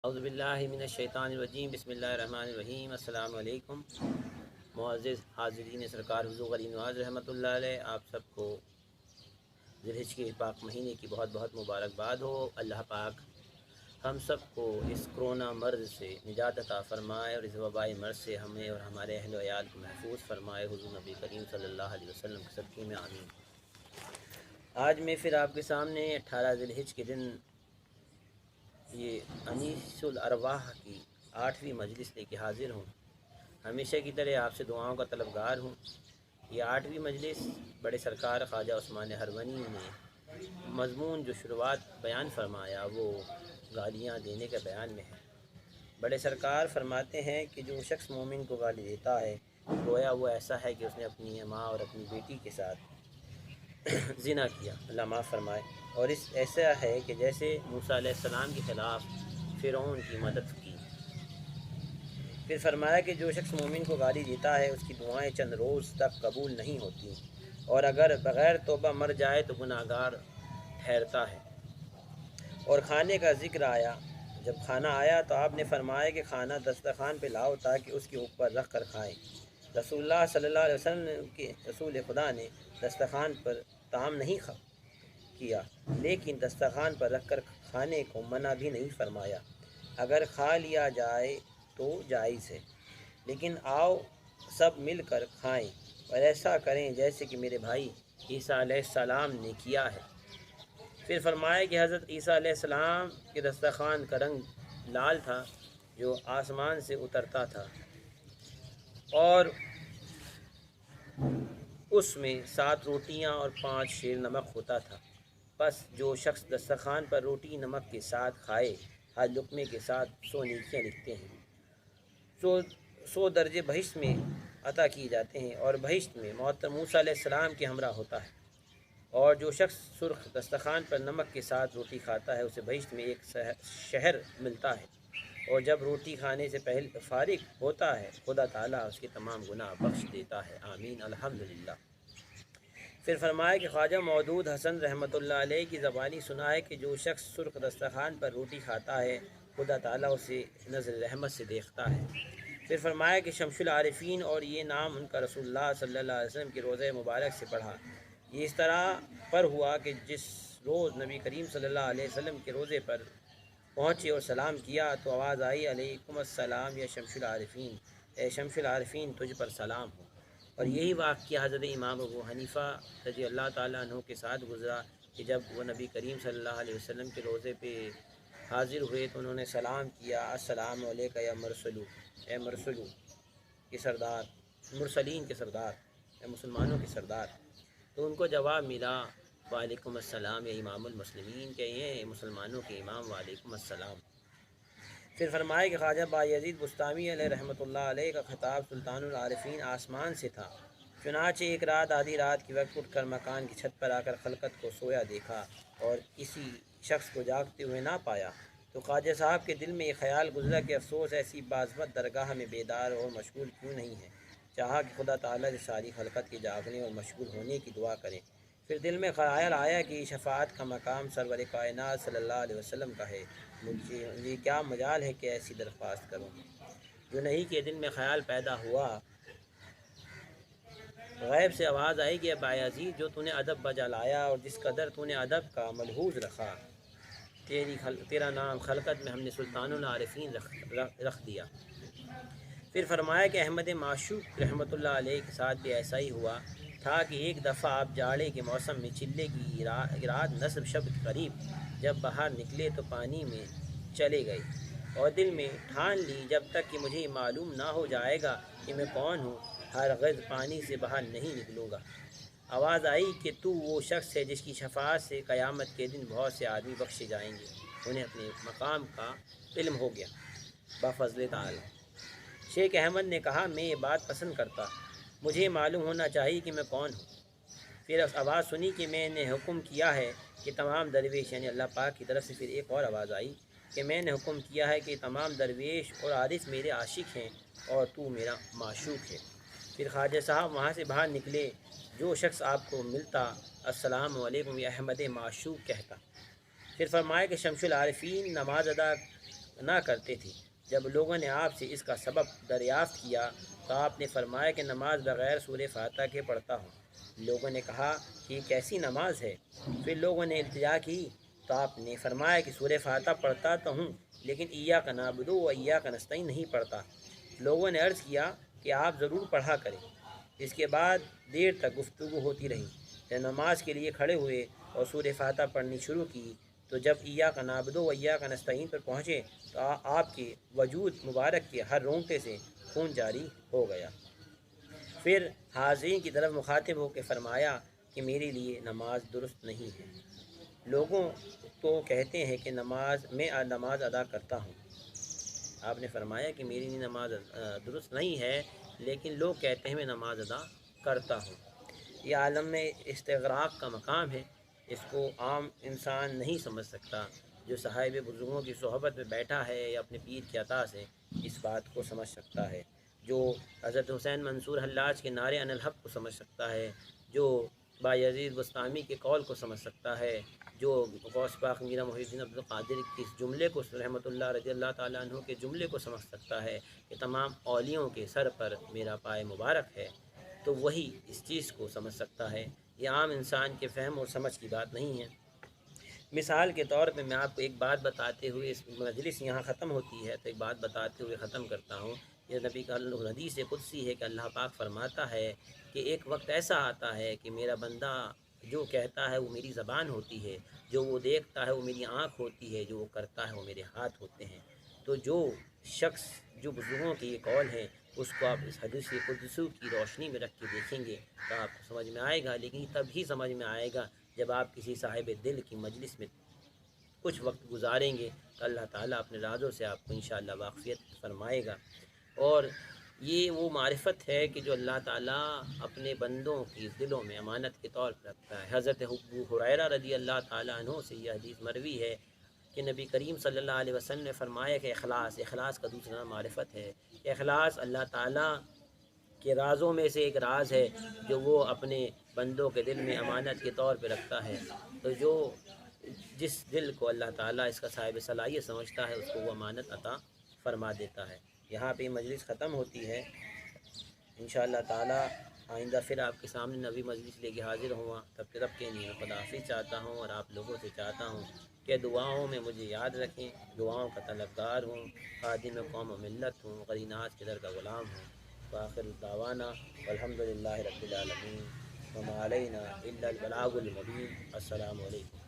اعوذ باللہ من الشیطان الرجیم بسم اللہ الرحمن الرحیم۔ السلام علیکم معزز حاضرین سرکار حضور غریب نواز رحمۃ اللہ علیہ، آپ سب کو ذی الحجہ کے پاک مہینے کی بہت بہت مبارکباد ہو۔ اللہ پاک ہم سب کو اس کرونا مرض سے نجات عطا فرمائے اور اس وبائی مرض سے ہمیں اور ہمارے اہل و عیال کو محفوظ فرمائے، حضور نبی کریم صلی اللہ علیہ وسلم کے صدقے میں آمین۔ آج میں پھر آپ کے سامنے 18 ذی الحجہ کے دن یہ انیس الارواح کی 8ویں مجلس لے کے حاضر ہوں۔ ہمیشہ کی طرح آپ سے دعاؤں کا طلبگار ہوں۔ یہ 8ویں مجلس بڑے سرکار خواجہ عثمان ہرونی نے مضمون جو شروعات بیان فرمایا وہ گالیاں دینے کے بیان میں ہے۔ بڑے سرکار فرماتے ہیں کہ جو شخص مومن کو گالی دیتا ہے گویا وہ ایسا ہے کہ اس نے اپنی ماں اور اپنی بیٹی کے ساتھ زنا کیا، اللہ معاف فرمائے، اور اس ایسا ہے کہ جیسے موسیٰ علیہ السلام کے خلاف فرعون کی مدد کی۔ پھر فرمایا کہ جو شخص مومن کو گالی دیتا ہے اس کی دعائیں چند روز تک قبول نہیں ہوتی، اور اگر بغیر توبہ مر جائے تو گناہ گار ٹھہرتا ہے۔ اور کھانے کا ذکر آیا، جب کھانا آیا تو آپ نے فرمایا کہ کھانا دسترخوان پہ لاؤ تاکہ اس کے اوپر رکھ کر کھائیں۔ رسول اللہ صلی اللہ علیہ وسلم کے رسول خدا نے دسترخوان پر طعام نہیں کیا، لیکن دسترخوان پر رکھ کر کھانے کو منع بھی نہیں فرمایا۔ اگر کھا لیا جائے تو جائز ہے، لیکن آؤ سب مل کر کھائیں اور ایسا کریں جیسے کہ میرے بھائی عیسیٰ علیہ السلام نے کیا ہے۔ پھر فرمایا کہ حضرت عیسیٰ علیہ السلام کے دسترخوان کا رنگ لال تھا جو آسمان سے اترتا تھا، اور اس میں 7 روٹیاں اور 5 شیر نمک ہوتا تھا۔ بس جو شخص دسترخوان پر روٹی نمک کے ساتھ کھائے ہر لقمے کے ساتھ 100 نیکیاں لکھتے ہیں، 100 درجے بہشت میں عطا کیے جاتے ہیں، اور بہشت میں محترم موسیٰ علیہ السلام کے ہمراہ ہوتا ہے۔ اور جو شخص سرخ دسترخوان پر نمک کے ساتھ روٹی کھاتا ہے اسے بہشت میں ایک شہر ملتا ہے، اور جب روٹی کھانے سے پہلے فارغ ہوتا ہے خدا تعالیٰ اس کے تمام گناہ بخش دیتا ہے، آمین الحمدللہ۔ پھر فرمایا کہ خواجہ مودود حسن رحمۃ اللہ علیہ کی زبانی سنا ہے کہ جو شخص سرخ دسترخوان پر روٹی کھاتا ہے خدا تعالیٰ اسے نظر رحمت سے دیکھتا ہے۔ پھر فرمایا کہ شمس العارفین، اور یہ نام ان کا رسول اللہ صلی اللہ علیہ وسلم کے روضہ مبارک سے پڑھا۔ یہ اس طرح پر ہوا کہ جس روز نبی کریم صلی اللہ علیہ وسلم کے روضے پر پہنچے اور سلام کیا تو آواز آئی، علیکم السلام یا شمس العارفین، اے شمس العارفین تجھ پر سلام ہو۔ اور یہی واقعہ حضرت امام ابو حنیفہ رضی اللہ تعالیٰ عنہ کے ساتھ گزرا کہ جب وہ نبی کریم صلی اللہ علیہ وسلم کے روضے پہ حاضر ہوئے تو انہوں نے سلام کیا، السلام علیکہ یا مرسلو، اے مرسلو کے سردار، مرسلین کے سردار، اے مسلمانوں کے سردار۔ تو ان کو جواب ملا، وعلیکم السلام یا امام المسلمین، کہ یہ مسلمانوں کے امام، وعلیکم السلام۔ پھر فرمایا کہ خواجہ بایزید بستامی علیہ رحمۃ اللہ علیہ کا خطاب سلطان العارفین آسمان سے تھا۔ چنانچہ ایک رات آدھی رات کی وقت اٹھ کر مکان کی چھت پر آ کر خلقت کو سویا دیکھا اور کسی شخص کو جاگتے ہوئے نہ پایا، تو خواجہ صاحب کے دل میں یہ خیال گزرا کہ افسوس ایسی باعظمت درگاہ میں بیدار اور مشغول کیوں نہیں ہے۔ چاہا کہ خدا تعالیٰ سے ساری خلقت کے جاگنے اور مشغول ہونے کی دعا کریں۔ پھر دل میں خیال آیا کہ شفاعت کا مقام سرور کائنات صلی اللہ علیہ وسلم کا ہے، مجھے کیا مجال ہے کہ ایسی درخواست کروں۔ جو نہیں کہ دل میں خیال پیدا ہوا، غیب سے آواز آئی کہ بایزید، جو تو نے ادب بجا لایا اور جس قدر تو نے ادب کا ملحوظ رکھا، تیرا نام خلقت میں ہم نے سلطان العارفین رکھ دیا۔ پھر فرمایا کہ احمد معشوق رحمۃ اللہ علیہ کے ساتھ بھی ایسا ہی ہوا تھا کہ ایک دفعہ آپ جاڑے کے موسم میں چلے کی رات نصب شب قریب جب باہر نکلے تو پانی میں چلے گئے اور دل میں ٹھان لی جب تک کہ مجھے معلوم نہ ہو جائے گا کہ میں کون ہوں ہرگز پانی سے باہر نہیں نکلوں گا۔ آواز آئی کہ تو وہ شخص ہے جس کی شفاعت سے قیامت کے دن بہت سے آدمی بخشے جائیں گے، انہیں اپنے مقام کا علم ہو گیا بفضل تعالی۔ شیخ احمد نے کہا، میں یہ بات پسند کرتا، مجھے معلوم ہونا چاہیے کہ میں کون ہوں۔ پھر آواز سنی کہ میں نے حکم کیا ہے کہ تمام درویش، یعنی اللہ پاک کی طرف سے پھر ایک اور آواز آئی کہ میں نے حکم کیا ہے کہ تمام درویش اور عارف میرے عاشق ہیں اور تو میرا معشوق ہے۔ پھر خواجہ صاحب وہاں سے باہر نکلے، جو شخص آپ کو ملتا السلام علیکم یا احمد معشوق کہتا۔ پھر فرمایا کہ شمس العارفین نماز ادا نہ کرتے تھے۔ جب لوگوں نے آپ سے اس کا سبب دریافت کیا تو آپ نے فرمایا کہ نماز بغیر سورہ فاتحہ کے پڑھتا ہوں۔ لوگوں نے کہا کہ یہ کیسی نماز ہے؟ پھر لوگوں نے التجا کی تو آپ نے فرمایا کہ سورہ فاتحہ پڑھتا تو ہوں لیکن ایاک نعبد و ایاک نستعین نہیں پڑھتا۔ لوگوں نے عرض کیا کہ آپ ضرور پڑھا کریں۔ اس کے بعد دیر تک گفتگو ہوتی رہی۔ جب نماز کے لیے کھڑے ہوئے اور سورہ فاتحہ پڑھنی شروع کی تو جب ایاک نعبد و ایاک نستعین پر پہنچے تو آپ کے وجود مبارک کے ہر رونگٹے سے خون جاری ہو گیا۔ پھر حاضرین کی طرف مخاطب ہو کے فرمایا کہ میرے لیے نماز درست نہیں ہے۔ لوگوں تو کہتے ہیں کہ میں نماز ادا کرتا ہوں۔ آپ نے فرمایا کہ میری نماز درست نہیں ہے لیکن لوگ کہتے ہیں میں نماز ادا کرتا ہوں۔ یہ عالم میں استغراق کا مقام ہے، اس کو عام انسان نہیں سمجھ سکتا۔ جو صحابہ بزرگوں کی صحبت میں بیٹھا ہے یا اپنے پیر کے عطا سے اس بات کو سمجھ سکتا ہے، جو حضرت حسین منصور حلاج کے نعرے ان الحق کو سمجھ سکتا ہے، جو بایزید بستامی کے قول کو سمجھ سکتا ہے، جو غوث پاک میرا محی الدین عبد القادر کے اس جملے کو رحمۃ اللہ رضی اللہ تعالیٰ عنہ کے جملے کو سمجھ سکتا ہے کہ تمام اولیوں کے سر پر میرا پائے مبارک ہے، تو وہی اس چیز کو سمجھ سکتا ہے۔ یہ عام انسان کے فہم اور سمجھ کی بات نہیں ہے۔ مثال کے طور پہ میں آپ کو ایک بات بتاتے ہوئے، اس مجلس یہاں ختم ہوتی ہے تو ایک بات بتاتے ہوئے ختم کرتا ہوں۔ یہ نبی کا حدیث قدسی ہے کہ اللہ پاک فرماتا ہے کہ ایک وقت ایسا آتا ہے کہ میرا بندہ جو کہتا ہے وہ میری زبان ہوتی ہے، جو وہ دیکھتا ہے وہ میری آنکھ ہوتی ہے، جو وہ کرتا ہے وہ میرے ہاتھ ہوتے ہیں۔ تو جو شخص جو بزرگوں کی یہ قول ہے اس کو آپ اس حدیث قدسی کی روشنی میں رکھ کے دیکھیں گے تو آپ کو سمجھ میں آئے گا، لیکن تب ہی سمجھ میں آئے گا جب آپ کسی صاحب دل کی مجلس میں کچھ وقت گزاریں گے تو اللہ تعالیٰ اپنے رازوں سے آپ کو انشاءاللہ واقفیت فرمائے گا۔ اور یہ وہ معرفت ہے کہ جو اللہ تعالیٰ اپنے بندوں کی دلوں میں امانت کے طور پر رکھتا ہے۔ حضرت ابو ہریرہ رضی اللہ تعالیٰ عنہ سے یہ حدیث مروی ہے کہ نبی کریم صلی اللہ علیہ وسلم نے فرمایا کہ اخلاص کا دوسرا نام معرفت ہے۔ اخلاص اللہ تعالیٰ کے رازوں میں سے ایک راز ہے جو وہ اپنے بندوں کے دل میں امانت کے طور پہ رکھتا ہے۔ تو جس دل کو اللہ تعالیٰ اس کا صاحب صلاحیت سمجھتا ہے اس کو وہ امانت عطا فرما دیتا ہے۔ یہاں پہ مجلس ختم ہوتی ہے، انشاءاللہ تعالیٰ آئندہ پھر آپ کے سامنے نبی مجلس لے کے حاضر ہوا، تب کے لیے خداحافظ چاہتا ہوں اور آپ لوگوں سے چاہتا ہوں کہ دعاؤں میں مجھے یاد رکھیں، دعاؤں کا طلبگار ہوں، خادم قوم و ملت ہوں، قرینات کے در کا غلام ہوں۔ وآخر دعوانا والحمد للہ رب العالمین وما علینا الا البلاغ المبین۔ السلام علیکم۔